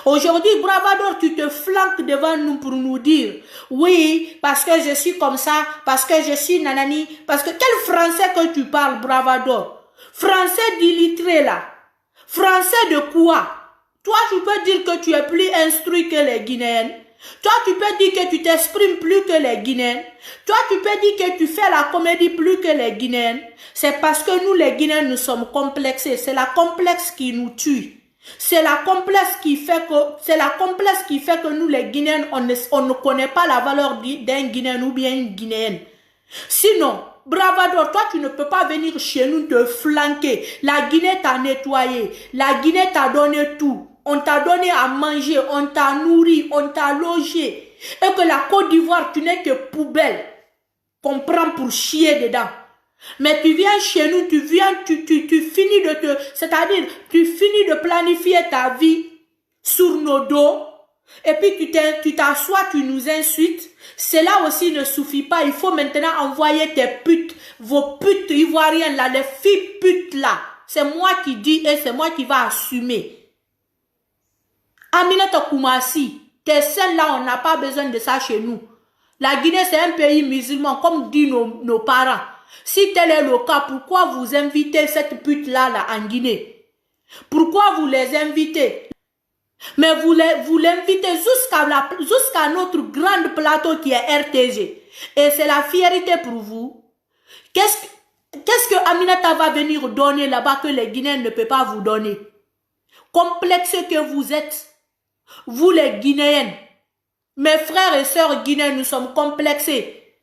Aujourd'hui, Bravador, tu te flanques devant nous pour nous dire, oui, parce que je suis comme ça, parce que je suis nanani, parce que quel français que tu parles, Bravador? Français d'illettré là. Français de quoi? Toi, tu peux dire que tu es plus instruit que les Guinéens. Toi, tu peux dire que tu t'exprimes plus que les Guinéens. Toi, tu peux dire que tu fais la comédie plus que les Guinéens. C'est parce que nous, les Guinéens, nous sommes complexés. C'est la complexe qui nous tue. C'est la complexe qui fait que nous, les Guinéens, on ne connaît pas la valeur d'un Guinéen ou bien une Guinéenne. Sinon, Bravador, toi, tu ne peux pas venir chez nous te flanquer. La Guinée t'a nettoyé. La Guinée t'a donné tout. On t'a donné à manger, on t'a nourri, on t'a logé. Et que la Côte d'Ivoire, tu n'es que poubelle qu'on prend pour chier dedans. Mais tu viens chez nous, tu finis c'est-à-dire, tu finis de planifier ta vie sur nos dos. Et puis tu t'assois, tu nous insultes. Cela aussi ne suffit pas. Il faut maintenant envoyer tes putes, vos putes ivoiriennes là, les filles putes là. C'est moi qui dis et c'est moi qui va assumer. Aminata Koumassi, tes scènes là, on n'a pas besoin de ça chez nous. La Guinée, c'est un pays musulman, comme disent nos parents. Si tel est le cas, pourquoi vous invitez cette pute-là en Guinée? Pourquoi vous les invitez? Mais vous l'invitez jusqu'à notre grand plateau qui est RTG. Et c'est la fierté pour vous. Qu'est-ce que Aminata va venir donner là-bas que les Guinéens ne peuvent pas vous donner? Complexe que vous êtes. Vous les Guinéennes, mes frères et sœurs guinéens, nous sommes complexés.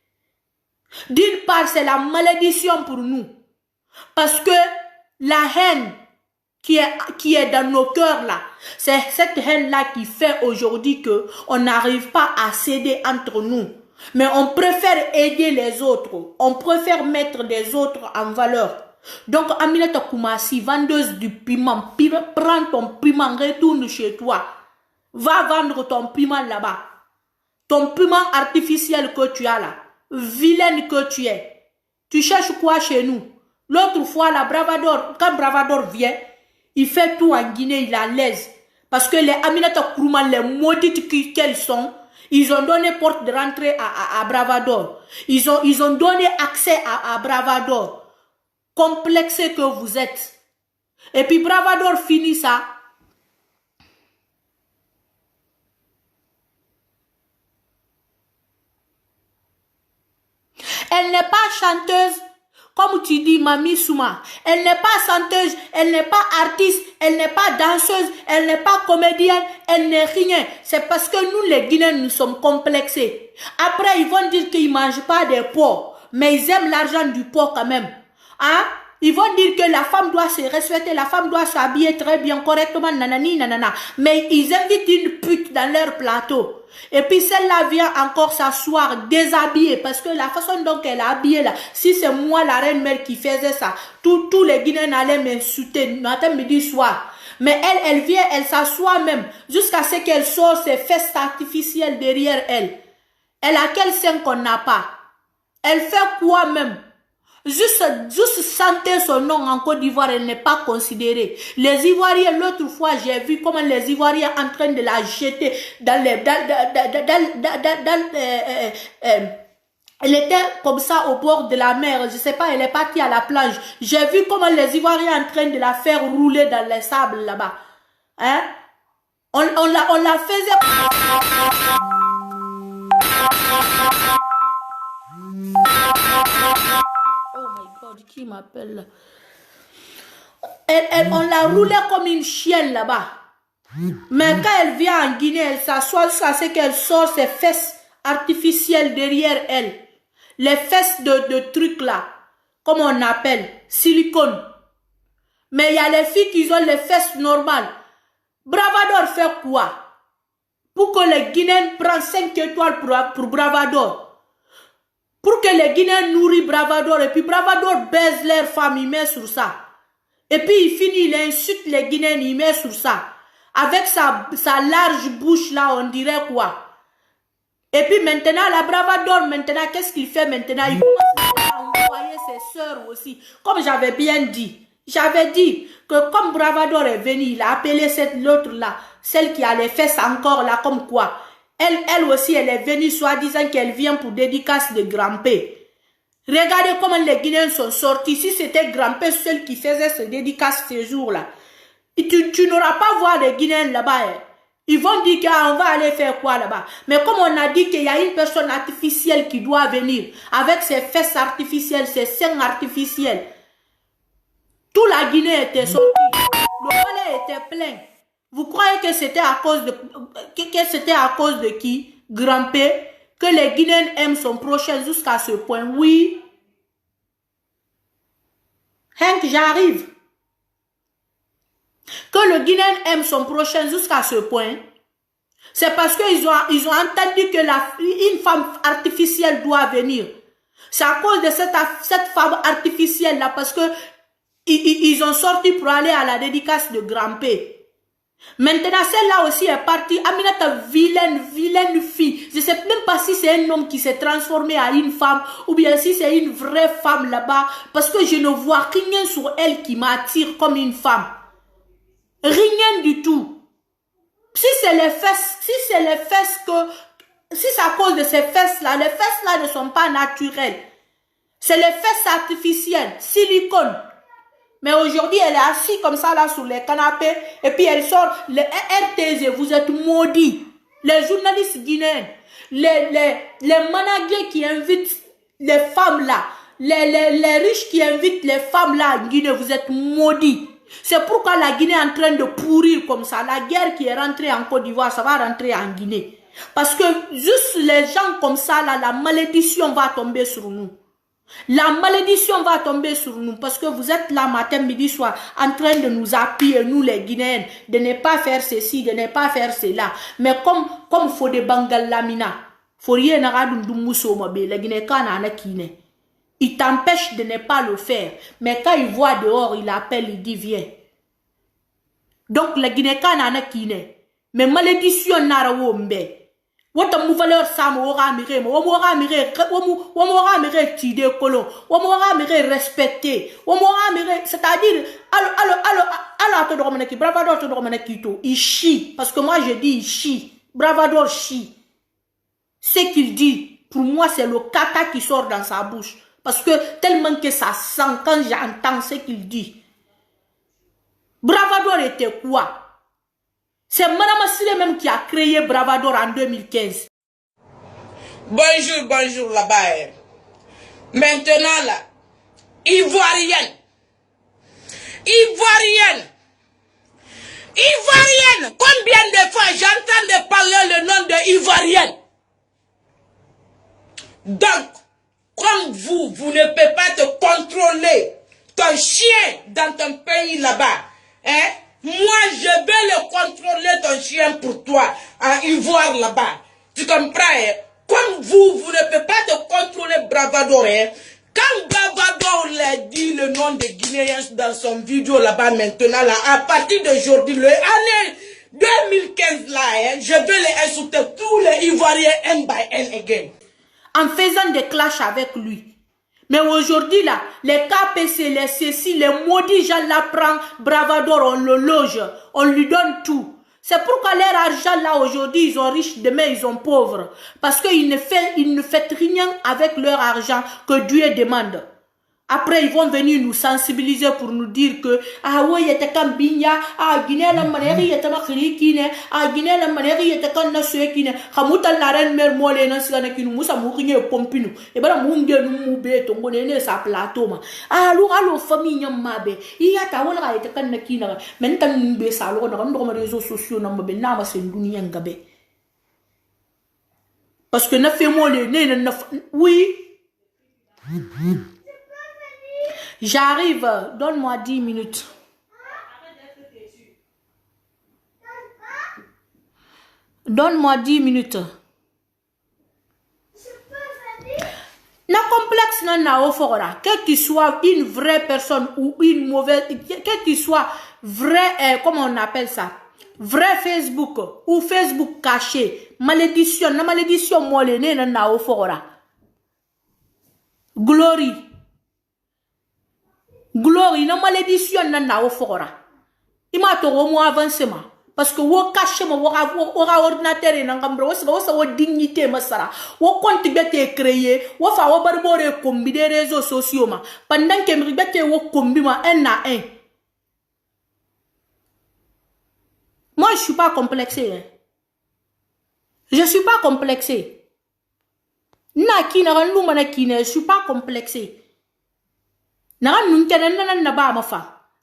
D'une part, c'est la malédiction pour nous. Parce que la haine qui est dans nos cœurs là, c'est cette haine-là qui fait aujourd'hui qu'on n'arrive pas à céder entre nous. Mais on préfère aider les autres. On préfère mettre les autres en valeur. Donc, Aminata Koumassi, vendeuse du piment, prends ton piment, retourne chez toi. Va vendre ton piment là-bas. Ton piment artificiel que tu as là. Vilaine que tu es. Tu cherches quoi chez nous? L'autre fois, la Bravador, quand Bravador vient, il fait tout en Guinée, il est à l'aise. Parce que les Aminata Kourouman, les maudites qu'elles sont, ils ont donné porte de rentrée à Bravador. Ils ont donné accès à Bravador. Complexé que vous êtes. Et puis Bravador finit ça. Elle n'est pas chanteuse, comme tu dis, Mami Souma. Elle n'est pas chanteuse, elle n'est pas artiste, elle n'est pas danseuse, elle n'est pas comédienne, elle n'est rien. C'est parce que nous, les Guinéens, nous sommes complexés. Après, ils vont dire qu'ils ne mangent pas des porcs, mais ils aiment l'argent du porc quand même. Hein? Ils vont dire que la femme doit se respecter, la femme doit s'habiller très bien, correctement, nanani, nanana. Mais ils invitent une pute dans leur plateau. Et puis celle-là vient encore s'asseoir déshabillée parce que la façon dont elle est habillée là, si c'est moi la reine mère qui faisait ça, tous les Guinéens allaient m'insulter matin, midi, soir. Mais elle vient, elle s'assoit même jusqu'à ce qu'elle sorte ses fesses artificielles derrière elle. Elle a quel sein qu'on n'a pas? Elle fait quoi même? Juste chanter son nom en Côte d'Ivoire, elle n'est pas considérée. Les Ivoiriens, l'autre fois, j'ai vu comment les Ivoiriens en train de la jeter dans les... elle était comme ça au bord de la mer, je sais pas, elle est partie à la plage. J'ai vu comment les Ivoiriens en train de la faire rouler dans les sables là-bas. Hein? On la faisait... Oh my God, qui m'appelle? On la roulait comme une chienne là-bas. Mais quand elle vient en Guinée, elle s'assoit jusqu'à ce qu'elle sort ses fesses artificielles derrière elle. Les fesses de trucs là, comme on appelle, silicone. Mais il y a les filles qui ont les fesses normales. Bravador fait quoi? Pour que les Guinéens prennent 5 étoiles pour Bravador. Pour que les Guinéens nourrissent Bravador et puis Bravador baise leurs femmes, il met sur ça. Et puis il finit, il insulte les Guinéens, il met sur ça. Avec sa large bouche là, on dirait quoi? Et puis maintenant, la Bravador, maintenant, qu'est-ce qu'il fait maintenant? Il commence à envoyer ses sœurs aussi. Comme j'avais bien dit. J'avais dit que comme Bravador est venu, il a appelé l'autre là, celle qui a les fesses encore là, comme quoi. Elle aussi, elle est venue soi-disant qu'elle vient pour dédicace de Grand-P. Regardez comment les Guinéens sont sortis. Si c'était Grand-P seul qui faisait ce dédicace ce jour-là, tu n'auras pas voir les Guinéens là-bas. Hein. Ils vont dire qu'on va aller faire quoi là-bas. Mais comme on a dit qu'il y a une personne artificielle qui doit venir, avec ses fesses artificielles, ses seins artificiels, toute la Guinée était sortie. Le palais était plein. Vous croyez que c'était à cause de qui? Grand-P, que les Guinéens aiment son prochain jusqu'à ce point. Oui. Hank, j'arrive. Que le Guinéen aime son prochain jusqu'à ce point, c'est parce qu'ils ont entendu que une femme artificielle doit venir. C'est à cause de cette femme artificielle-là, parce que ils ont sorti pour aller à la dédicace de Grand-P. Maintenant, celle-là aussi est partie. Aminata, vilaine fille. Je ne sais même pas si c'est un homme qui s'est transformé en une femme ou bien si c'est une vraie femme là-bas. Parce que je ne vois rien sur elle qui m'attire comme une femme. Rien du tout. Si c'est les fesses si c'est à cause de ces fesses-là, les fesses-là ne sont pas naturelles. C'est les fesses artificielles, silicone. Mais aujourd'hui, elle est assise comme ça là sur les canapés et puis elle sort. Les RTZ, vous êtes maudits. Les journalistes guinéens, les managers qui invitent les femmes là, les riches qui invitent les femmes là en Guinée, vous êtes maudits. C'est pourquoi la Guinée est en train de pourrir comme ça. La guerre qui est rentrée en Côte d'Ivoire, ça va rentrer en Guinée. Parce que juste les gens comme ça là, la malédiction va tomber sur nous. La malédiction va tomber sur nous parce que vous êtes là matin, midi, soir en train de nous appuyer, nous les Guinéens, de ne pas faire ceci, de ne pas faire cela. Mais comme faut des bangal lamina, faut rien à les Guinéens, il t'empêche de ne pas le faire. Mais quand il voit dehors, il appelle, il dit viens. Donc les Guinéens mais malédiction n'a pas. Wata mu valeur sam wora mire mo wora mire tide kolon wora mire respecter wora mire c'est-à-dire allo to do menaki bravador to do menaki to il chie parce que moi je dis il chie bravador chie ce qu'il dit pour moi c'est le caca qui sort dans sa bouche parce que tellement que ça sent quand j'entends ce qu'il dit. Bravador était quoi? C'est Madame Assile même qui a créé Bravador en 2015. Bonjour là-bas. Maintenant là, Ivoirienne, combien de fois j'entends parler le nom de Ivoirienne? Donc, comme vous ne pouvez pas te contrôler ton chien dans ton pays là-bas, hein? Moi, je vais le contrôler ton chien pour toi, en Ivoire là-bas. Tu comprends, hein? Comme vous ne pouvez pas te contrôler Bravador, hein? Quand Bravador l'a dit le nom de Guinéens dans son vidéo là-bas maintenant, là, à partir d'aujourd'hui, l'année 2015 là, hein, je vais les insulter tous les Ivoiriens un by un again. En faisant des clashs avec lui. Mais aujourd'hui, là, les KPC, les ceci, les maudits gens là prennent Bravador, on le loge, on lui donne tout. C'est pourquoi leur argent là, aujourd'hui, ils sont riches, demain, ils sont pauvres. Parce qu'ils ne font rien avec leur argent que Dieu demande. Après, ils vont venir nous sensibiliser pour nous dire que ah oui, il était comme Bigna, ah Guinée la manière il était makri kine, ah Guinée la manière il était comme nassue kine. Kamuta la reine mère mole na sigana kinu musa mourinho pompinu. Et ben munge nous moube tongo ne sa plateau ma. Ah lo famille nyamabe. Il y a ta wala était comme nakina. Maintenant mbe sa lo na ndo réseaux sociaux na mbe na ma se dunia ngabe. Parce que na fait mole ne oui. J'arrive, donne-moi 10 minutes. Donne-moi 10 minutes. Na complexe n'a offert que tu sois une vraie personne ou une mauvaise, que tu sois vrai, comment on appelle ça? Vrai Facebook ou Facebook caché. Malédiction, na malédiction moi le né n'a offert. Glory, non malédiction n'a pas fora. Il m'a trop avancement. Parce que vous cachez mon ordinateur et votre dignité, masara. Vous comptez bête créer, vous faites vos barbares combi des réseaux sociaux, pendant que vous bête vous combi un à un. Moi, je suis pas complexé. Hein. Je suis pas complexé. Je suis pas complexé.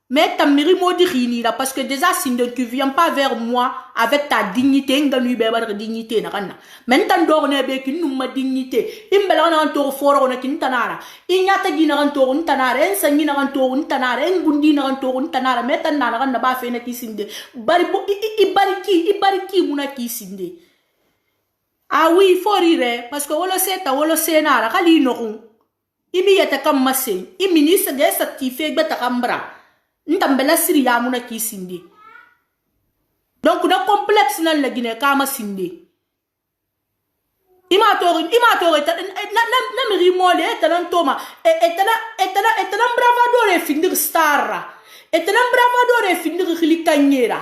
Mais ta miri modi là parce que déjà si tu viens pas vers moi avec ta dignité nganu be dignité na kana men tan do ne be kin ma dignité imbela na to foro na kin tanara inyata gina kan to tanara en sangi na kan to tanara en bundi na kan to tanara metan na kan ba fe na kisinde bari ibariki muna kisinde ah oui il faut rire parce que wolo senara kali no imi yata kam masse i ministre de certifié beta kambra ntambela siri ya muna kisinde donc na complexe na la Guinée kama sinde ima to na miri mole etanan toma etana bravador e finir star etana bravador e finir khilikanyera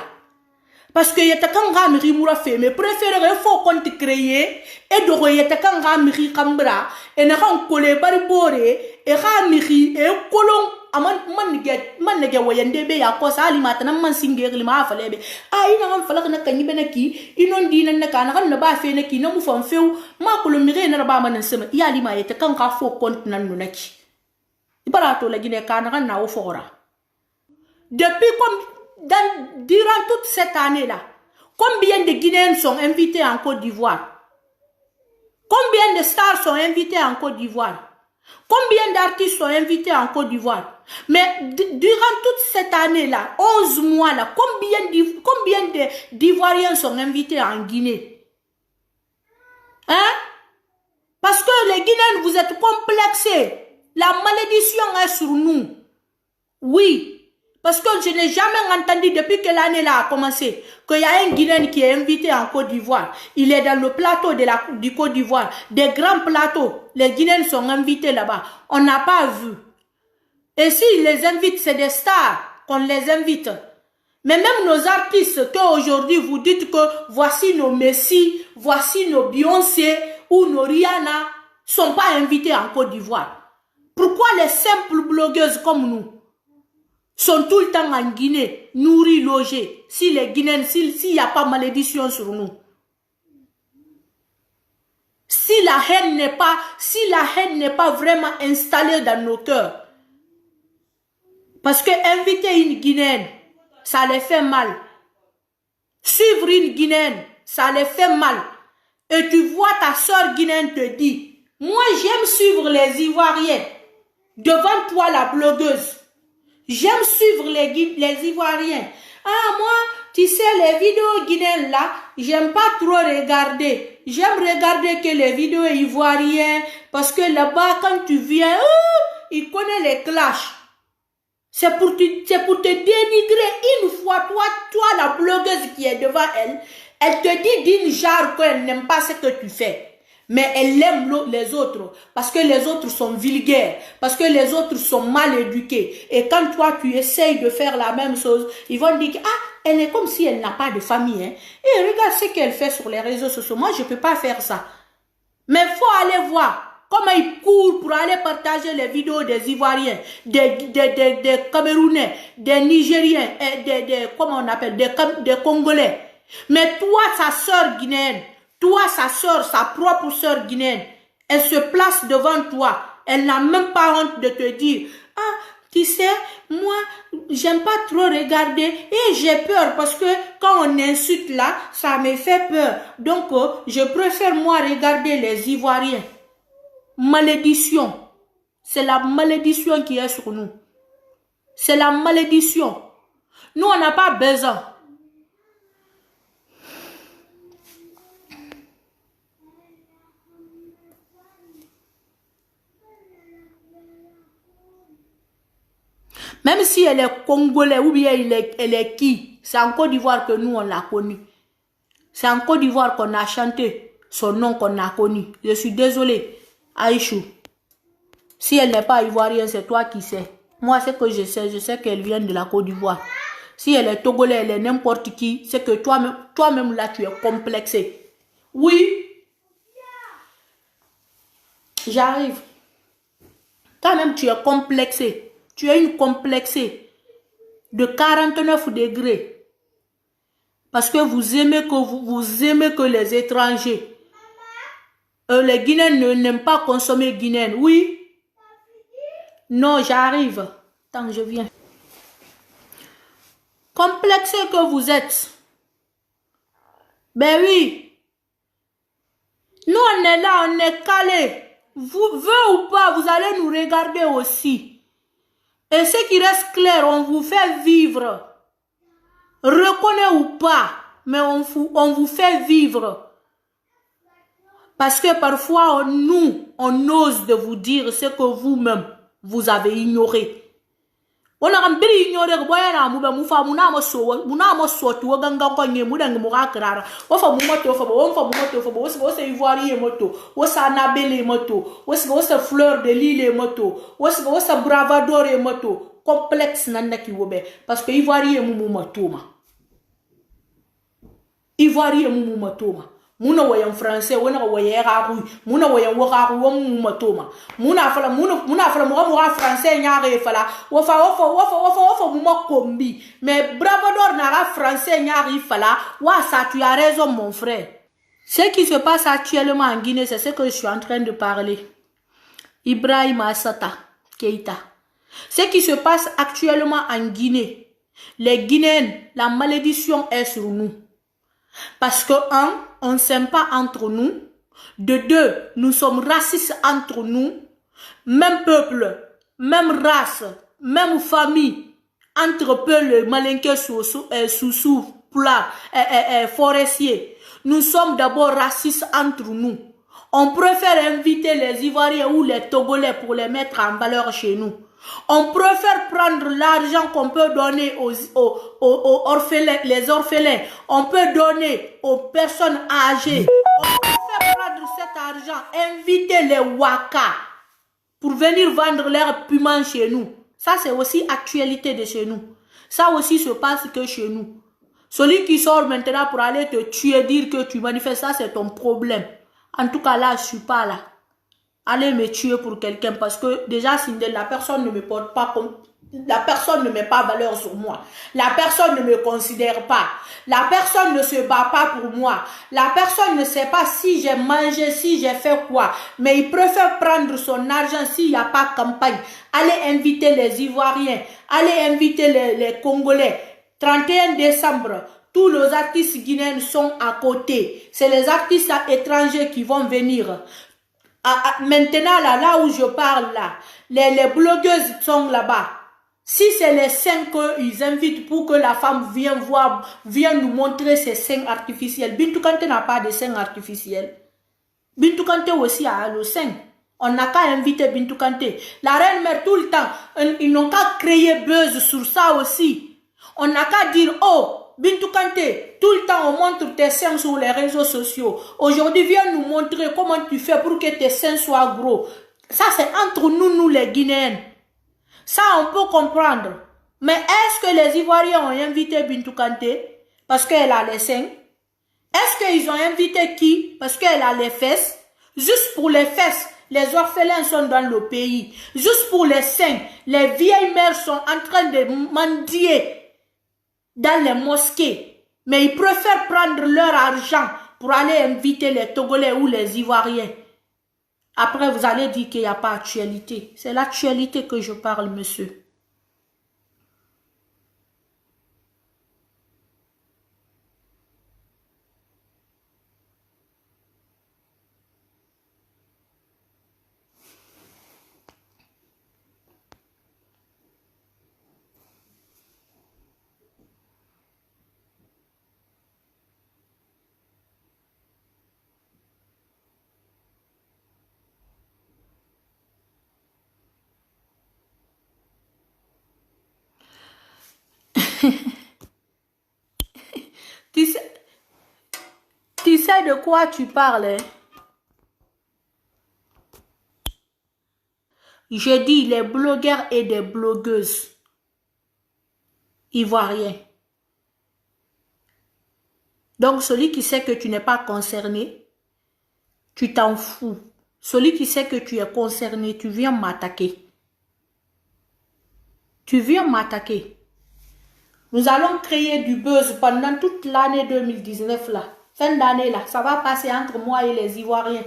parce que yata kanga miri mura fe mais préférer faut qu'on te créer et do yata kanga miri kambra et na kan kole barbore e ga miri e kolon man nege wayende be ya ko sali matana man singeri ma falebe ina kan falak na kanyi benaki inon dinan na kana kan na ba fe na ki na mu fam few ma ko lo mire na ba man sema ya li ma yete kan ka fo compte nan no naki ibarato la Guinée kana kan na o fora depuis comme durant toute cette année là combien de Guinéens sont invités en Côte d'Ivoire? Combien de stars sont invités en Côte d'Ivoire? Combien d'artistes sont invités en Côte d'Ivoire? Mais durant toute cette année-là, 11 mois-là, combien d'Ivoiriens sont invités en Guinée? Hein? Parce que les Guinéens, vous êtes complexés. La malédiction est sur nous. Oui. Parce que je n'ai jamais entendu depuis que l'année-là a commencé qu'il y a un Guinéen qui est invité en Côte d'Ivoire. Il est dans le plateau du Côte d'Ivoire. Des grands plateaux. Les Guinéens sont invités là-bas. On n'a pas vu. Et s'ils les invitent, c'est des stars qu'on les invite. Mais même nos artistes, qu'aujourd'hui vous dites que voici nos Messi, voici nos Beyoncé ou nos Rihanna, sont pas invités en Côte d'Ivoire. Pourquoi les simples blogueuses comme nous sont tout le temps en Guinée, nourris, logés, si les Guinéens, s'il n'y a pas malédiction sur nous? Si la haine n'est pas vraiment installée dans nos cœurs. Parce que inviter une Guinéenne, ça les fait mal. Suivre une Guinéenne, ça les fait mal. Et tu vois ta soeur guinéenne te dit, moi j'aime suivre les Ivoiriens. Devant toi la blogueuse. J'aime suivre les Ivoiriens. Ah, moi, tu sais, les vidéos guinéennes là, j'aime pas trop regarder. J'aime regarder que les vidéos ivoiriennes, parce que là-bas, quand tu viens, ils connaissent les clashs. C'est pour te dénigrer une fois, toi, la blogueuse qui est devant elle, elle te dit d'une genre qu'elle n'aime pas ce que tu fais. Mais elle aime les autres parce que les autres sont vulgaires, parce que les autres sont mal éduqués. Et quand toi tu essayes de faire la même chose, ils vont dire que elle est comme si elle n'a pas de famille. Hein. Et regarde ce qu'elle fait sur les réseaux sociaux. Moi je peux pas faire ça. Mais faut aller voir comment ils courent pour aller partager les vidéos des Ivoiriens, des Camerounais, des Nigériens, comment on appelle, des Congolais. Mais toi, sa sœur guinéenne, toi, sa sœur, sa propre sœur guinéenne, elle se place devant toi. Elle n'a même pas honte de te dire, ah, tu sais, moi, j'aime pas trop regarder et j'ai peur parce que quand on insulte là, ça me fait peur. Donc, je préfère moi regarder les Ivoiriens. Malédiction. C'est la malédiction qui est sur nous. C'est la malédiction. Nous, on n'a pas besoin. Même si elle est congolaise ou bien elle est qui, c'est en Côte d'Ivoire que nous on l'a connue. C'est en Côte d'Ivoire qu'on a chanté son nom qu'on a connu. Je suis désolée, Aïchou. Si elle n'est pas ivoirienne, c'est toi qui sais. Moi, c'est que je sais qu'elle vient de la Côte d'Ivoire. Si elle est togolais, elle est n'importe qui, c'est que toi-même là, tu es complexé. Oui, j'arrive. Toi-même, tu es complexé. Tu es une complexée de 49 degrés. Parce que vous aimez que les étrangers. Les Guinéens n'aiment pas consommer guinéenne. Oui. Non, j'arrive. Tant que je viens. Complexé que vous êtes. Ben oui. Nous, on est là, on est calé. Vous veut ou pas, vous allez nous regarder aussi. Et ce qui reste clair, on vous fait vivre. Reconnaît ou pas, mais on vous fait vivre. Parce que parfois, on ose de vous dire ce que vous-même, vous avez ignoré. On a un peu ignoré que boyana muba mufa munamo so tu ganga ko nye mudangi murakara o fa mumoto o fa mumoto o se ivoire moto o sa nabele moto o se fleur de lille moto o se bravador moto complexe nanda ki wobe parce que ivoire mumu matoma ivoire mumu matoma muna woyan français wona woyan raru muna woyan woraru wo mumu matoma muna fala mo français nyaare fala wo fa mumu kombi mais bravador nara français nyaare fala wa ça tu as raison mon frère. Ce qui se passe actuellement en Guinée, c'est ce que je suis en train de parler. Ibrahim Assata Keïta. Ce qui se passe actuellement en Guinée, les Guinéens, la malédiction est sur nous. Parce que, on ne s'aime pas entre nous. De deux, nous sommes racistes entre nous. Même peuple, même race, même famille. Entre peu le malinqué sous plat, forestier. Nous sommes d'abord racistes entre nous. On préfère inviter les Ivoiriens ou les Togolais pour les mettre en valeur chez nous. On préfère prendre l'argent qu'on peut donner aux orphelins, les orphelins. On peut donner aux personnes âgées. On préfère prendre cet argent, inviter les Waka pour venir vendre leurs piments chez nous. Ça, c'est aussi actualité de chez nous. Ça aussi se passe que chez nous. Celui qui sort maintenant pour aller te tuer, dire que tu manifestes, ça, c'est ton problème. En tout cas, là, je ne suis pas là. Allez me tuer pour quelqu'un parce que déjà, la personne ne me porte pas comme... La personne ne met pas valeur sur moi. La personne ne me considère pas. La personne ne se bat pas pour moi. La personne ne sait pas si j'ai mangé, si j'ai fait quoi. Mais il préfère prendre son argent s'il n'y a pas de campagne. Allez inviter les Ivoiriens. Allez inviter les Congolais. 31 décembre, tous les artistes guinéens sont à côté. C'est les artistes étrangers qui vont venir. Maintenant, là où je parle, là, les blogueuses sont là-bas. Si c'est les seins qu'ils invitent pour que la femme vienne nous montrer ses seins artificiels. Bintou Kanté n'a pas de seins artificiels. Bintou Kanté aussi a le sein. On n'a qu'à inviter Bintou Kanté. La reine mère tout le temps, ils n'ont qu'à créer buzz sur ça aussi. On n'a qu'à dire, oh, Bintou Kanté, tout le temps on montre tes seins sur les réseaux sociaux. Aujourd'hui, viens nous montrer comment tu fais pour que tes seins soient gros. Ça, c'est entre nous les Guinéens. Ça, on peut comprendre. Mais est-ce que les Ivoiriens ont invité Bintou Kanté parce qu'elle a les seins? Est-ce qu'ils ont invité qui? Parce qu'elle a les fesses? Juste pour les fesses, les orphelins sont dans le pays. Juste pour les seins, les vieilles mères sont en train de mendier dans les mosquées. Mais ils préfèrent prendre leur argent pour aller inviter les Togolais ou les Ivoiriens. Après, vous allez dire qu'il n'y a pas d'actualité. C'est l'actualité que je parle, monsieur. Tu sais de quoi tu parles, hein? Je dis les blogueurs et des blogueuses ivoiriens. Donc, celui qui sait que tu n'es pas concerné, tu t'en fous. Celui qui sait que tu es concerné, tu viens m'attaquer. Tu viens m'attaquer. Nous allons créer du buzz pendant toute l'année 2019 là. Fin d'année là, ça va passer entre moi et les Ivoiriens.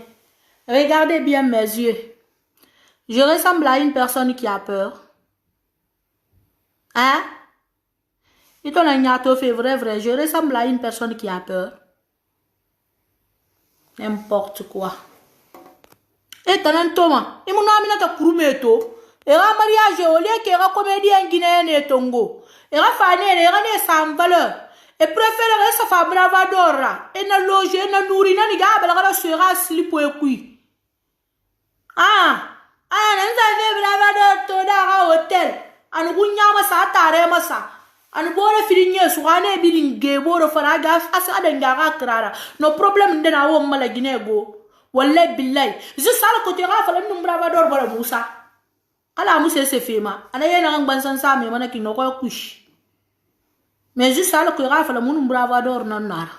Regardez bien mes yeux. Je ressemble à une personne qui a peur. Hein? Et ton agnato fait vrai. Je ressemble à une personne qui a peur. N'importe quoi. Et t'en as Thomas. Et mon ami n'a pas kourumeto. Et la mariage au lieu qu'il y a comédien guinéen et tongo. Et la famille est sans valeur. Et préfère sa femme bravadora. Et na loge, et na nourri, na niga, la sera slip ou écui. Ah, n'avez bravador toda hôtel. An gunyama sa tare masa. An bore filinye suane bilinge bore faraga asa dengara krara. No problem ndena wo mala Guinée go. Wallahi billahi. Je sala ko tira fa lam bravador bora Musa. Ala Musa se fema. Ana yena ngban san sa me mana ki no ko kush. Mais juste ça, le courage, il faut le bravador non nara.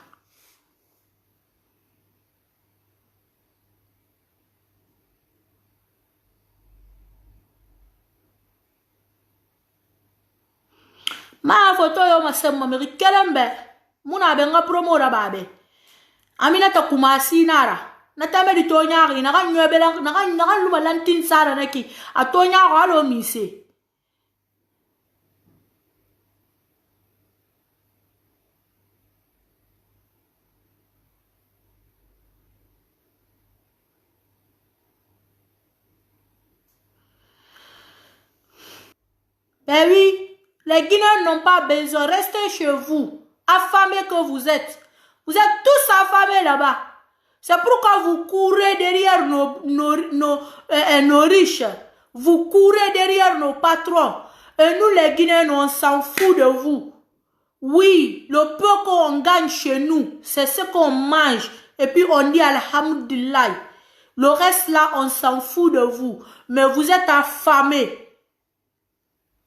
Ma photo yo ma semma mi kelembe. Muna benga promo rababe. Amina ta kumasi nara. Nata me di tonyari na kan nyobela na kan luma lantin sara naki. A tonyaro alo mise. Ben oui, les Guinéens n'ont pas besoin. Restez chez vous, affamés que vous êtes. Vous êtes tous affamés là-bas. C'est pourquoi vous courez derrière nos riches. Vous courez derrière nos patrons. Et nous, les Guinéens, on s'en fout de vous. Oui, le peu qu'on gagne chez nous, c'est ce qu'on mange. Et puis on dit Alhamdulillah. Le reste là, on s'en fout de vous. Mais vous êtes affamés.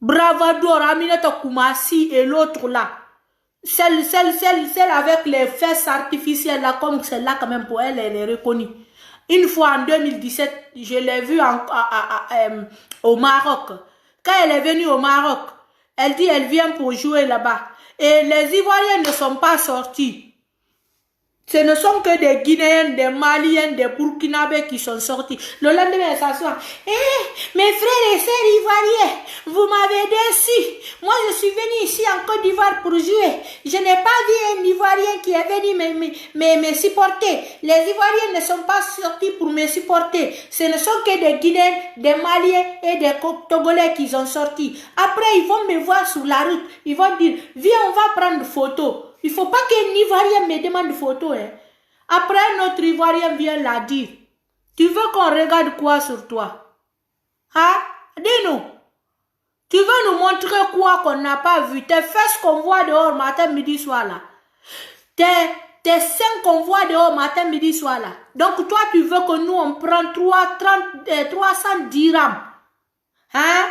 Bravador, Aminata Koumassi et l'autre là. Celle avec les fesses artificielles là, comme celle-là quand même pour elle, elle est reconnue. Une fois en 2017, je l'ai vue au Maroc. Quand elle est venue au Maroc, elle dit elle vient pour jouer là-bas. Et les Ivoiriens ne sont pas sortis. Ce ne sont que des Guinéens, des Maliens, des Burkinabés qui sont sortis. Le lendemain, elle s'assoit. Mes frères et sœurs ivoiriens, vous m'avez déçu. Moi, je suis venue ici en Côte d'Ivoire pour jouer. Je n'ai pas vu un Ivoirien qui est venu me supporter. Les Ivoiriens ne sont pas sortis pour me supporter. Ce ne sont que des Guinéens, des Maliens et des Togolais qui sont sortis. Après, ils vont me voir sur la route. Ils vont dire, viens, on va prendre photo. Il ne faut pas qu'un Ivoirien me demande de photo. Hein. Après, notre Ivoirien vient la dire. Tu veux qu'on regarde quoi sur toi? Hein? Dis-nous. Tu veux nous montrer quoi qu'on n'a pas vu? Tes fesses qu'on voit dehors matin, midi, soir là. Tes seins qu'on voit dehors matin, midi, soir là. Donc toi, tu veux que nous, on prenne 300 dirhams. Hein?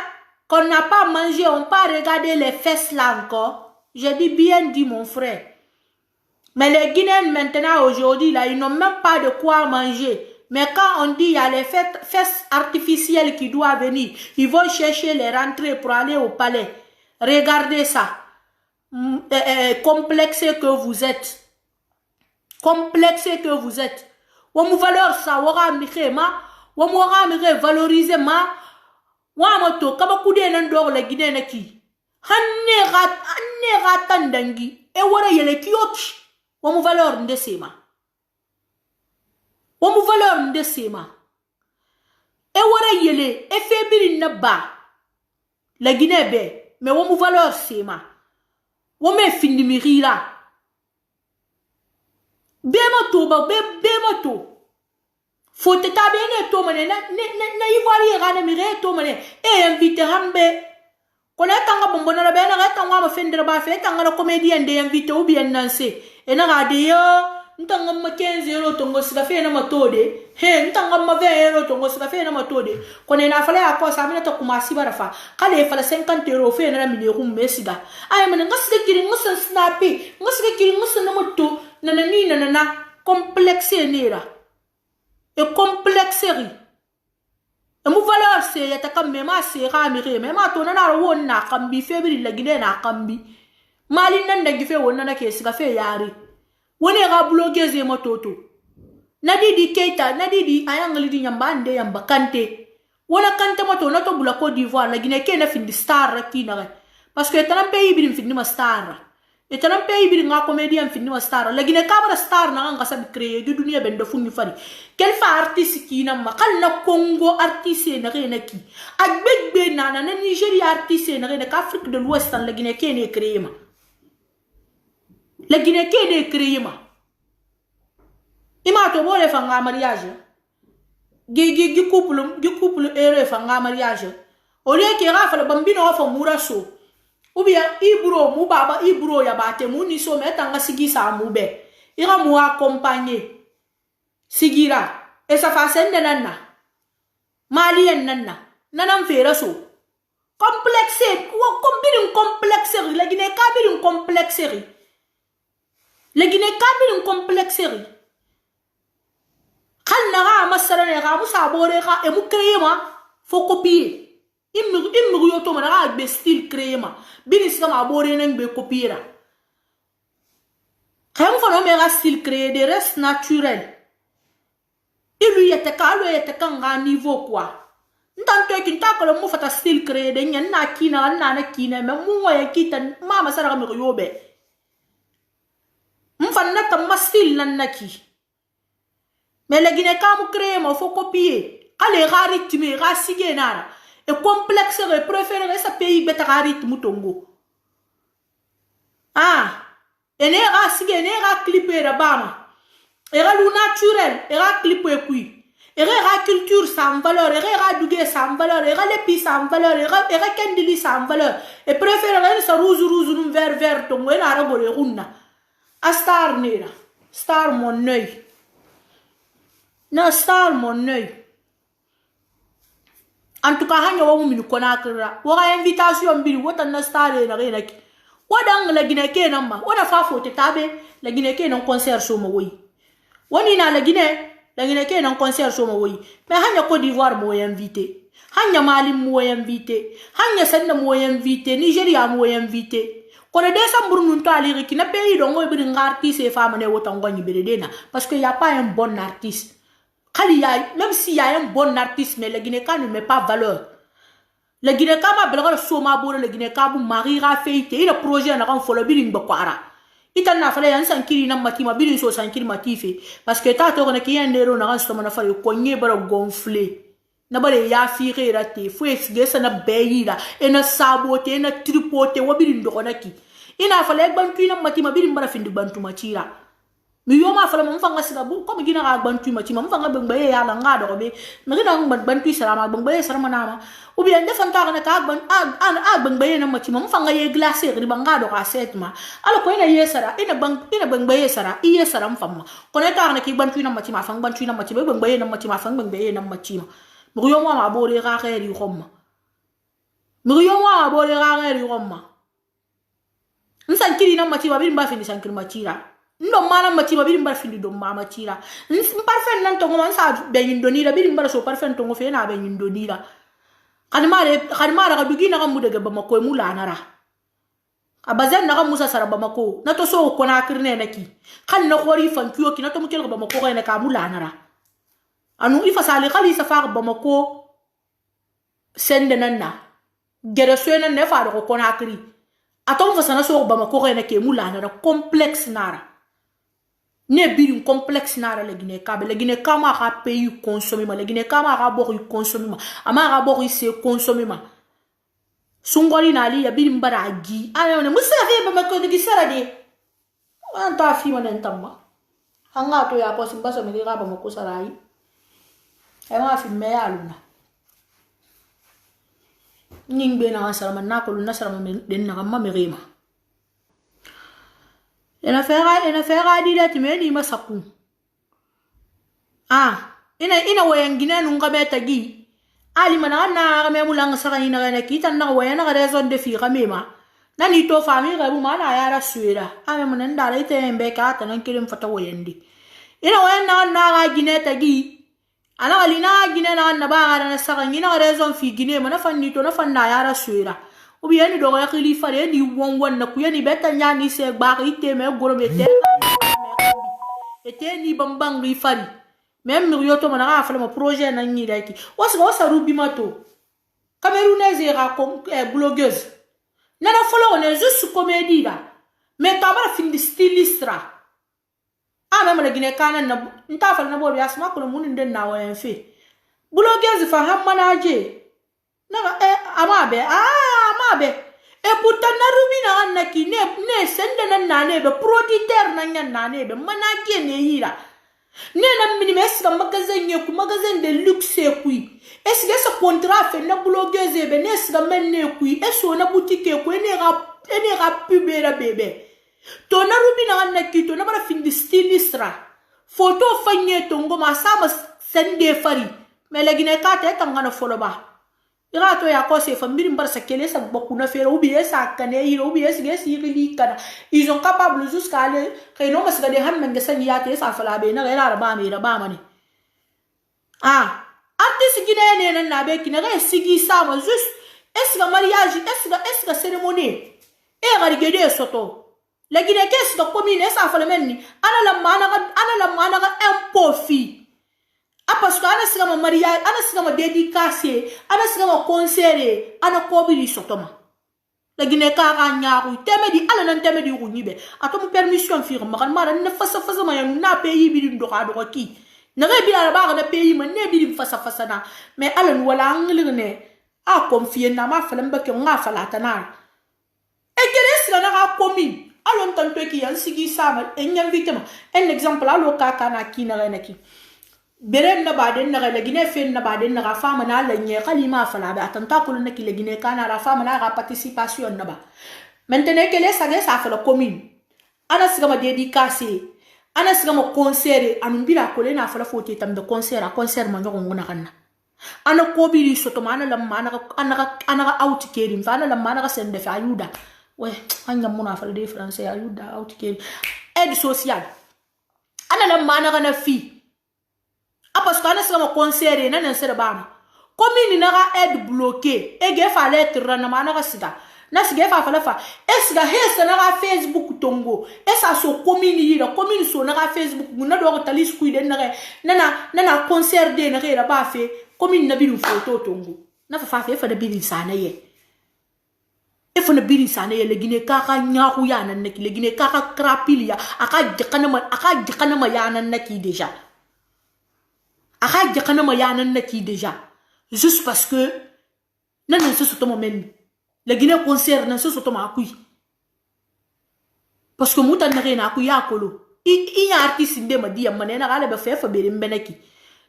Qu'on n'a pas mangé, on pas regarder les fesses là encore. J'ai dit bien dit mon frère. Mais les Guinéens maintenant aujourd'hui là, ils n'ont même pas de quoi manger. Mais quand on dit il y a les fesses artificielles qui doivent venir, ils vont chercher les rentrées pour aller au palais. Regardez ça. Complexé que vous êtes. Complexé que vous êtes. Wamu valeur ça, wara mikema, wamu wara mire valoriser ma, wamoto kaba kude nan dor les Guinéens qui. Hanne ratandangi e wara yele kioch wamu valeur ndesema e wara yele e febiri naba la Guinée be mais wamu valeur sema wame findi mirira bemato faut te tabene to mane na ivoire gane mire to mane e invite hambe. Quand on a bonbonne la on a fait de la baffe, on a comédien de invité ou bien dansé. Et on a dit, ntanga ma 15 euro tongo sika fe na matode he ntanga ma 20 euro tongo sika fe na matode kone na fala ya ko sa mina to kuma sibara fa kale fala 50 euro fe na mini rum mesida ay man ngasika kiri ngusan snappy ngasika kiri ngusan na moto na complexe nera e complexerie e mu valeur se ya ta kam mema se ga mi re mema to na ro na kambi febri la gine na kambi mali nan da gife wonna na ke sika fe yari woni ga blogueuse e mototo nadidi keita nadidi ayangali di nyamba ande yamba kante wona kante moto na to bula Côte d'Ivoire la gine ke na fin di star rakina parce que tanan pays bi fin di ma star et tanan pays bi nga comédien fin di ma star la gine kabara star na nga sabi créer du dunia ben do funni fari quel fa artiste ki na makal na Congo artiste na rena ki agbegbe na Nigeria artiste na rena Afrique de l'Ouest la gine ke ne créer ma la Guinée qui est créée ma ima to bole fanga mariage gi couple ere fanga mariage o lieu que rafa le bambino fa muraso ou bien ibro mu baba ibro ya bate mu ni so metanga sigi sa mu be ira mu accompagner sigira e sa fa sende nanna malien nanam fera so complexe wa combine complexe la Guinée kabiri complexe la Guinée kabiri complexerie kan naga masara ne ga musa bore ga e mu créer ma fo copier immu yo to ma be style créer ma binis ma bore nan be copier kan fo no me ga style créer des restes naturels ilu yete kan ga niveau quoi ntanto ki ntako le mu fata style créer de nyen na kina me mu wa yakita mama sara ga me yobe mfanna ta mastil nannaki mais la Guinée kamu créer ma faut copier kale ga rythme ga sige nara e complexe re préférer sa pays beta ga rythme tongo ene ga sige ene ga clipper bama e ga lu naturel e ga clipper kui e ga culture sans valeur e ga dugué sans valeur e ga lepi sans valeur e ga kendili sans valeur e préférer sa rouge num vert tongo e na ra bore runna a star nera star mon œil na star mon œil en tout cas hanya wa mumini kona kira wa invitation bi wota na star na rena ki wadang la Guinée ke namba wada fa fote tabe la Guinée ke nan concert so mo wi woni na la Guinée ke nan concert so mo wi mais hanya Côte d'Ivoire mo invité hanya Mali mo invité hanya Senda mo invité Nigeria mo invité Quand les décembre nous t'allons qui n'a pas eu d'envoi de un artiste et femme ne autant gagner bédéna parce qu'il y a pas un bon artiste. Même s'il y a un bon artiste, mais le Guinéen ne met pas valeur. Le Guinéen ma belle soma boule le Guinéen bu marira feite il a projet na kan folo birin bakwara. Ita na fala yan sankiri na matima birin so sankiri matife parce que ta to na ki yan nero na kan stoma na fala ko nye bara gonfler. Na bare ya fire rate fu esgesa na beyira ena sabote ena tripote wabirin do konaki ina fala bantu ina matima birin bara findu bantu machira mi yoma fala mo fanga sika bu ko mi gina ga bantu machima mo fanga bengbe ya la ngado ko be mi gina bantu salama bengbe salama nama ou bien defan ta na ka ban bengbe na machima mo fanga ye glacer ri bangado ka setma ala ko ina yesara ina bengbe yesara iye sara mfamma ko na ta na ki bantu ina machima fanga bantu ina machima bengbe na machima fanga bengbe na machima Muriyo mwa mabole rageri roma. Nsankiri na machira biri mba findi sankiri machira. Ndo mana machira biri mba findi do mama machira. Parfait nan tongo man sa be indonira biri mba so parfait tongo fe na be indonira. Kanimare ka dugina ka mudege Bamako e mulana ra. Abazen na ka musa sara Bamako. Na to so ko na kirne na ki. Kan na khori fankiyo ki na to mukel Bamako ka na ka mulana ra. Anu ifa sali khali safar Bamako sende nanna gere soena ne fa do ko nakri atom fa sana so Bamako rena ke mulana na complexe nara ne birin complexe nara le Guinée kama ka pays consommer ma le Guinée kama ka bo consommer ma ama ka bo se consommer ma sungoli na ali ya birin baragi ayo ne musafe Bamako de gisara de anta fi manen tamma hanga to ya posim baso me ga Bamako sarai ma fi me aluna ning be na salama na ko na salama den na ma merema ina fera di lati me ni masaku ina wayan gina nunga beta gi ali mana na me mulanga saka ina na kita na wayan na raison de fi kamema nani to fami ga bu mana yara suira ame mun ndara ite mbe ka ta nan kirim fata wayandi ina wayan na ga gine ta gi ana alina gine na ba ga na saka ina raison fi gine mana fanni to na fanna yara suira ubi yani do ga khili fare ni won na ku yani beta nyani se gba ga ite me goro be te ete ni bambang ri fari même mi yoto mana ga fa mo projet na ni daki wasa rubi mato camerounaise ra comme blogueuse nana follow on est juste comédie là mais tabara fin de styliste ra même la guinée kana na nta fa na bo bias ma ko mun nden na wa en fe blogueuse fa ham manager naga amabe et pourtant na rubi na naki ne sende na nane be producteur na nya nane be manager ne yira ne na minimes ka magasin de luxe kui est-ce que ce contrat fait na blogueuse be ne sga menne kui est-ce na boutique kui ne ga pubera bébé to na rubi na naki to na bara fin de stylistra photo fanye to ngoma sama sende fari mais la guinée ka te tangana foloba ira to ya ko se famille mbar sa kele sa bokku na fere oublier sa kane iro oublier si ri kana ils sont capables jusqu'à aller kayno mas ga de han men ga san ya te sa fala be na ira ba me ra ba mani artiste guinéen ne na be kina ga sigi sa ma juste est-ce que mariage est-ce que cérémonie e ga rigede soto la guinée qu'est-ce que commune sa fala men ni ana la mana ga impofi parce que ana siga ma mariage ana siga ma dédicace ana siga ma concert ana kobiri sotoma la guinée ka ga nyaaru temedi ala nan temedi ru nyibe atomu permission fi ma kan mara na fasa ma ya na pays bi ndo ka do ki na ga bi ala ba ga pays ma ne bi fasa na mais ala wala ngilne a confier na ma fala mbake nga fala tanar e kele siga na ga commune alon tanto ki yan sigi sama en invite ma un exemple alo ka kana ki na ga ki beren na baden na la guinée fen na baden na fama na la nye kalima fala ba atanta ko na ki la guinée kana ra fama na participation na ba maintenant que les sages ça fait la commune ana siga ma dédicace ana siga ma concert anu bila ko le na fala foto tam de concert ma ngongo na kana ana ko biri soto mana la mana ana out keri fana la mana sende fa ayuda we anya muna fala de français ayuda out keri aide sociale ana la mana kana fi parce que ana sera concert na nan sera bama commune na ga aide bloqué e ge fa lettre na mana ga siga na siga fa fala fa esga hesa na ga Facebook tongo esa so commune yira commune so na ga Facebook muna do ga talis ku de na concert de na ga ba fe commune na biru photo tongo na fa fa da biru sana ye e fa na biru sana ye le gine ka ka nya ku ya nan ki le gine ka ka krapilia aka jikana ma ya nan ki déjà aka jakana ma yanan naki déjà juste parce que nan se soto moment le Guinée concert nan se soto ma kui parce que mutan na rena ku ya kolo i ya artiste inde ma dia manena gale be fe fa be mbeneki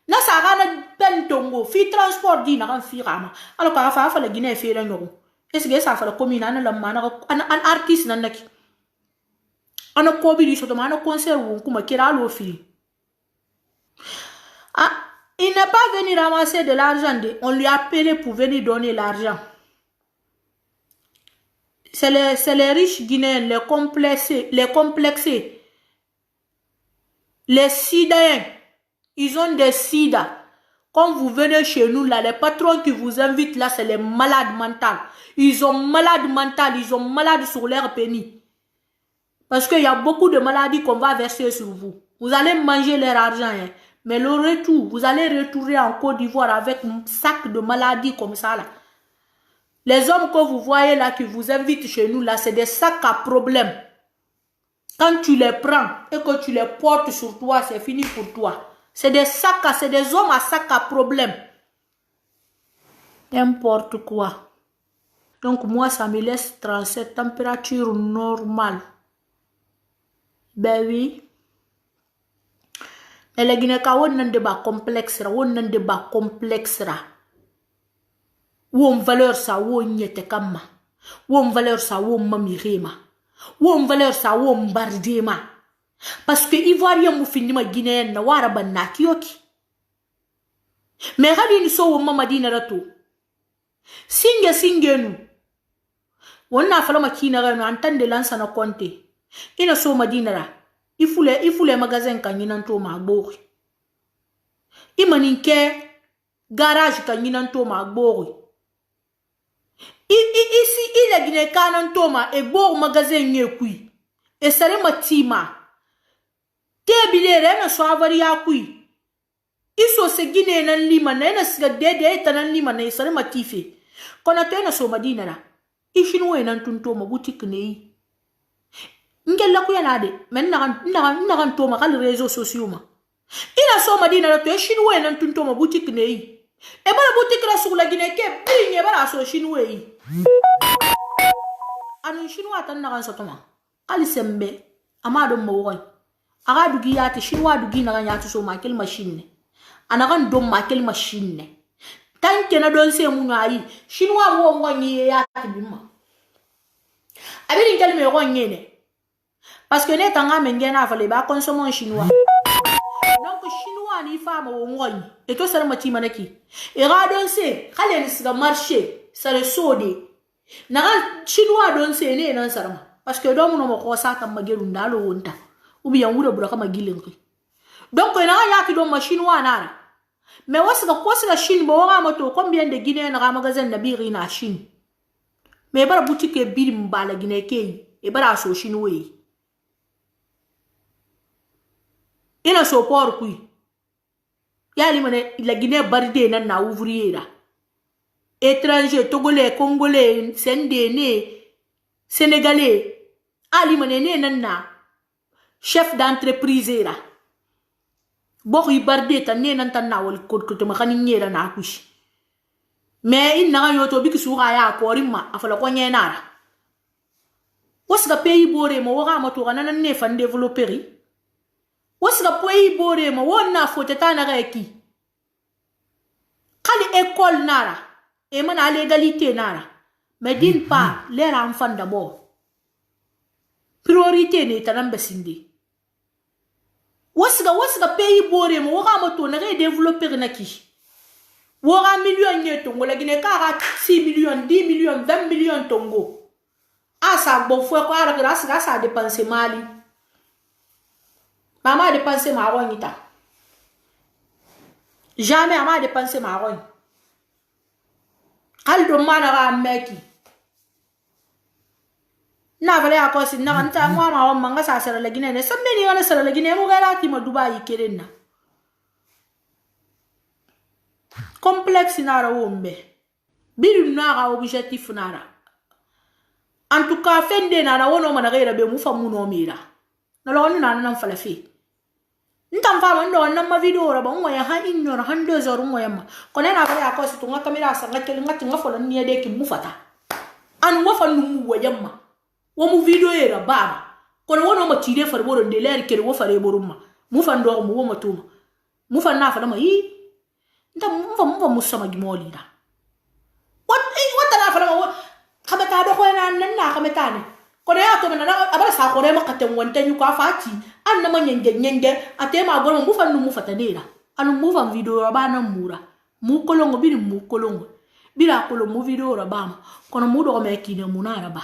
na sa gana ben tongo fi transport di na kan fi rama alors ka fa le Guinée fe la ngoro est-ce que ça fa la commune na la mana an artiste nan naki ana ko bi di soto ma na concert wo kuma kira lo fi il n'est pas venu ramasser de l'argent, on lui a appelé pour venir donner l'argent. C'est les riches Guinéens, les complexés, les sidaïens, ils ont des sida. Quand vous venez chez nous, là, les patrons qui vous invitent, là, c'est les malades mentaux. Ils ont malades mentales, ils ont malades sur leur pénis. Parce qu'il y a beaucoup de maladies qu'on va verser sur vous. Vous allez manger leur argent, hein. Mais le retour, vous allez retourner en Côte d'Ivoire avec un sac de maladies comme ça là. Les hommes que vous voyez là qui vous invitent chez nous là, c'est des sacs à problème. Quand tu les prends et que tu les portes sur toi, c'est fini pour toi. C'est des sacs, c'est des hommes à sac à problème. N'importe quoi. Donc moi, ça me laisse 37 température normale. Ben oui. Mais les Guinéens, on a un débat complexe, on a un débat complexe. Où on valeur ça, où on y était comme où on valeur ça, où on m'a miré. Wo valeur sa wo mbardema. Parce que Ivoirien mou fini ma Guinéenne na wara banna kiyoki. Mais hadi ni so wo mama dina rato. Singe nu. Wonna fala ma kina ga no antande lansa na konte. Ina so madina ra. Ifule magasin kanyinan to ma gbori. Imaninke garage kanyinan to ma gbori. Ici il est Guinée kanan to ma e gbori magasin nyekui. E sare matima. Tebile re na so avari yakui. Iso se Guinée nan lima na ena siga dede tanan lima na sare matife. Kona to ena so madina ra. Ishinwe nan tunto ma boutique nei. Ngella ku yana de men nagan to ma kal réseaux sociaux ma ina so madina la to chinois nan tunto ma boutique nei e bala boutique la sur la Guinée ke binye bala so chinois anu chinois tan nagan so toma ali sembe amado mo woy aga dugi yati chinois dugi nagan yati so ma kel machine anagan dom ma kel machine tanke na don se mu ngai chinois wo ngoni yati bimma abiri kel me ngone. Parce que les tanga mengena fallait ba consommer chinois. Donc chinois ni femme au ngoy et to sala mati manaki. Et ra don se khale ni siga marché ça le sode. Na chinois don se ne nan sarama parce que do mo ko sa tam magelu ndalo wonta. Ou bien wura bura kama gilenki. Donc na ya ki do ma chinois nara. Mais wasiga ko sala Chine bo wa moto combien de Guinéens na magasin na biri na Chine. Mais bara boutique biri mbala Guinée kei e bara so chinois. Ina so por kui. Yali mane la Guinée baride nan na ouvrier la. Étranger, togolais, congolais, sendéné, sénégalais. Ali mane ne nan na chef d'entreprise la. Bokhi baride tan ne nan tan na wal kod ko to ma khani nyera na kushi. Mais in na yo to biki suga ya ko rimma afala ko nyenara. Wosga pays bore mo waga ma to nan ne fan développer. Wasiga pays bore ma wonna fote tana reki kali école nara e mana légalité nara mais d'une part les enfants d'abord priorité ne tanamba sindi wasiga pays bore ma waga moto na développer naki waga million ne tongo la Guinée kara 6 millions 10 millions 20 millions tongo asa bon fo ko ara grâce à dépenser mali. Maman a dépensé ma rognita. Jamais maman a dépensé ma rogne. Kaldo manara meki. Na vale akosi na kanta mwa ma manga sa sera la Guinée. Ne sambe ni ngana sera la Guinée mo gara ti ma Dubai kerenna. Complexe nara wombe. Biru nara objectif nara. En tout cas fende nara wono mana gaira be mu famu no mira. Na lo na nan fala fi. Ntam fama ndo na ma video ra ba ngoya ha ignore han 2 heures ngoya ma kone na ba ko situ nga kamera sa nga kel ngati nga fola ni de ki mu fata an wa fa nu wo yamma wo mu video era ba kono wono ma tire far boro de ler kel wo fare boro ma mu fa ndo mu wo ma tuma mu fa na fa ma yi ntam mu mu sama gimoli da wat na fa ma khameta do ko na khameta ne kono ya to na abara sa kore ma katen wonta nyu ko afati an na nyenge atema goro mu fa nu mu fatanera anu mu fa video ba na mura mu kolongo biri mu kolongo bira kolo mu video ra ba kono mu do me kine mu na ba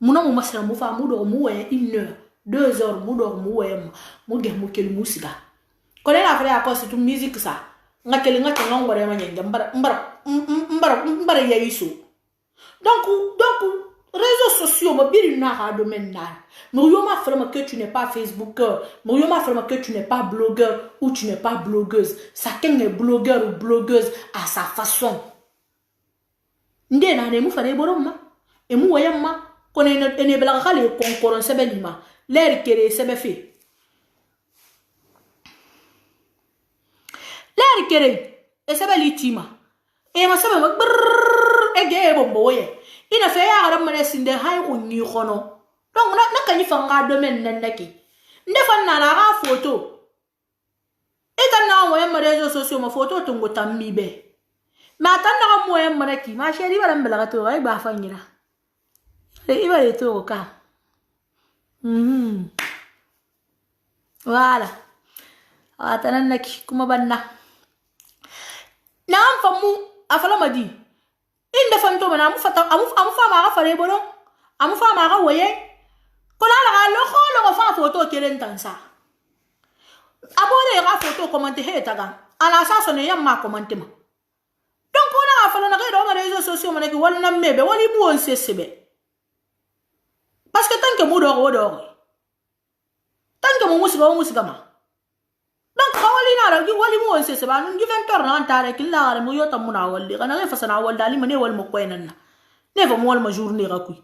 mu na mu masra mu fa mu do mu we 1 heure 2 heures mu do mu we mu ge mu kel musiga kono na fa ya ko situ music sa ngakele ngati ngore ma nyenge mbara ya iso donc réseaux sociaux, ma biri na domaine na. Mouyoma frama que tu n'es pas Facebooker, mouyoma frama que tu n'es pas blogueur ou tu n'es pas blogueuse. Chacun est blogueur ou blogueuse à sa façon. Nde na ne mu fane boroma e mu wayama kono ene bela khale konkoron sebelima l'air kere sebe fe. L'air kere e sebeli tima. E ma sebe ege bomboye. Ina fe ya garam mane sinde hay unni khono donc na kanyi fanga domaine nandaki ndefa na la photo eta na wo yam réseaux sociaux ma photo tungo tammibe ma tan na mo yam manaki ma sheri wala mbala to ay ba fanyira e iba to ka Voilà. Atananaki kuma banna. Na famu afala madi. Inde fanto mana amu fata amu fa mara fare bolo. Amu fa mara woye. Kola la lo fa photo kelen tansa. Abole ra photo commenter he taga. Ala sa sone yamma commenter ma. Donc on a afala na réseaux sociaux mana ki wala mebe wali mu on sesebe. Parce que tant que mo dor. Tant que mo musiga ma. Donc kawali na ragi wali mo on sesebe anu given tor na antare killa mo yota mo na wali kana fa sana wal dali mane wal mo kwenan na. Never mo wal ma journée rakui.